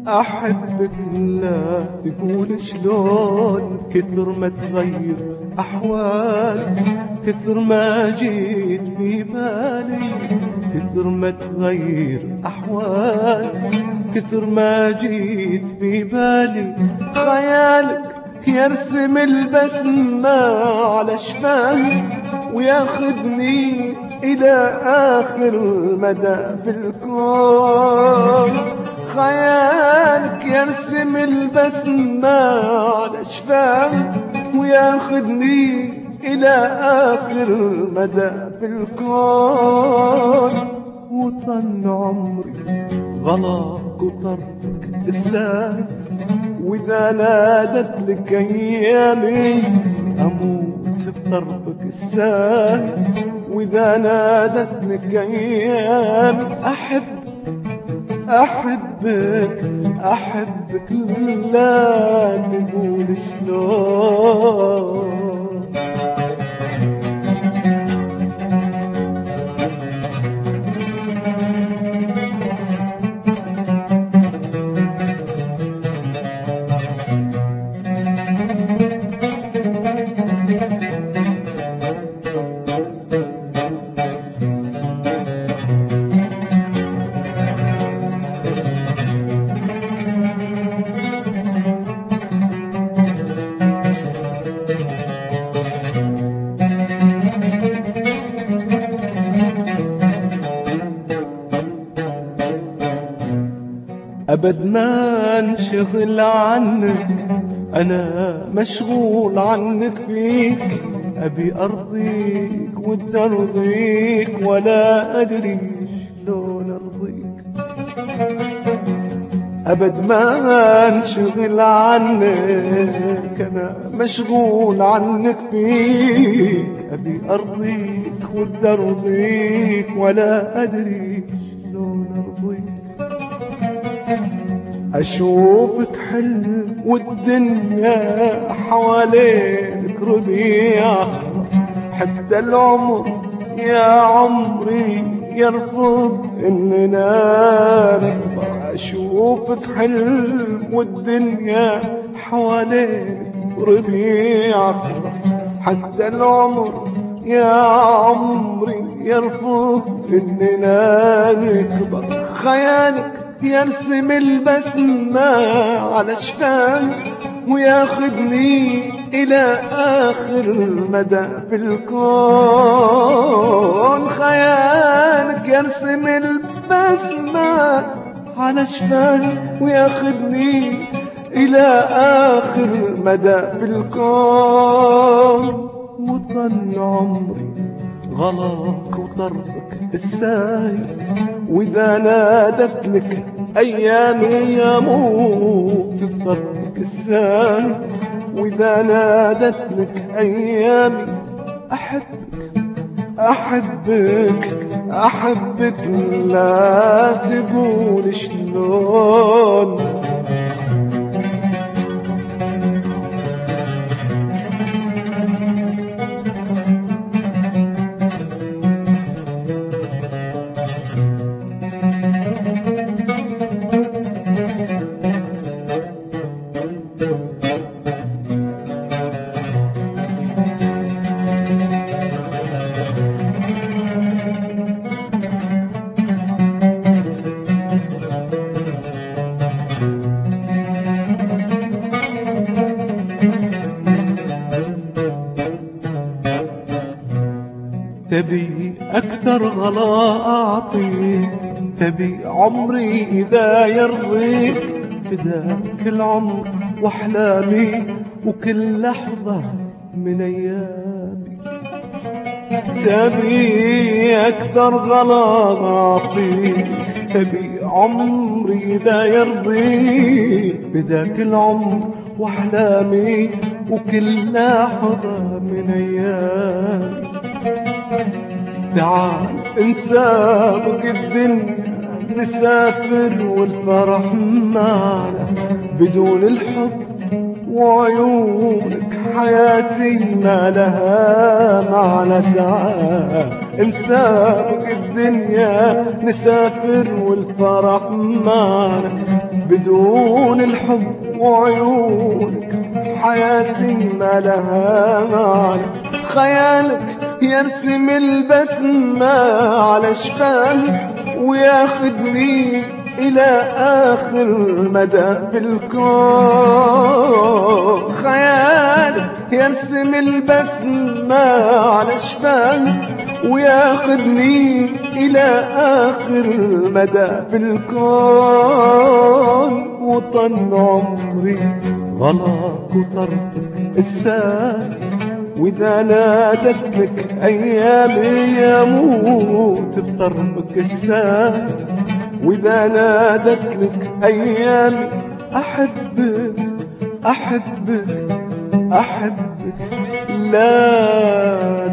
أحبك لا تقول شلون، كثر ما تغير أحوال، كثر ما جيت في بالي، كثر ما تغير أحوال، كثر ما جيت في بالي. خيالك يرسم البسمة على شفاهي وياخذني إلى آخر مدى في الكون. خيالك يرسم البسمة على شفاهي وياخذني إلى آخر مدى في الكون. وطن عمري غلاك وطرفك الساي، وإذا نادت لك أيامي أموت بطرفك الساي، وإذا نادت لك أيامي أحبك أحبك لا تقول شلون. أبد ما انشغل عنك، أنا مشغول عنك فيك. أبي أرضيك ودي أرضيك ولا أدري شلون أرضيك. أبد ما انشغل عنك، أنا مشغول عنك فيك. أبي أرضيك ودي أرضيك ولا أدري شلون أرضيك. أشوفك حلو والدنيا حواليك ربيع، حتى العمر يا عمري يرفض إننا نكبر. أشوفك حلو والدنيا حواليك ربيع، حتى العمر يا عمري يرفض إننا نكبر. خيالك يرسم البسمة على شفاهي وياخذني إلى آخر مدى في الكون. خيالك يرسم البسمة على شفاهي وياخذني إلى آخر مدى في الكون. وطن عمري غلاك وطرفك الساي، وإذا نادت لك أيامي يموت بطرفك الساي، وإذا نادت لك أيامي أحبك أحبك لا تقول شلون. تبي أكثر غلا أعطيك، تبي عمري إذا يرضيك، فداك العمر وأحلامي وكل لحظة من أيامي. تبي أكثر غلا أعطيك، تبي عمري إذا يرضيك بذاك العمر وأحلامي وكل لحظة من أيامي. تعال نسابق الدنيا نسافر والفرح معنا، بدون الحب وعيونك حياتي ما لها معنى. تعال نسابق الدنيا نسافر والفرح معنا، بدون الحب وعيونك حياتي ما لها معنى. خيالك يرسم البسمة على شفاه وياخدني إلى آخر مدى بالكون. خيالك يرسم البسمة على شفاه وياخدني إلى آخر مدى بالكون. وطن عمري غلاك وطرفك السال، وإذا نادت لك أيامي يموت بطرفك السال. وإذا نادت لك أيامي أحبك أحبك أحبك لا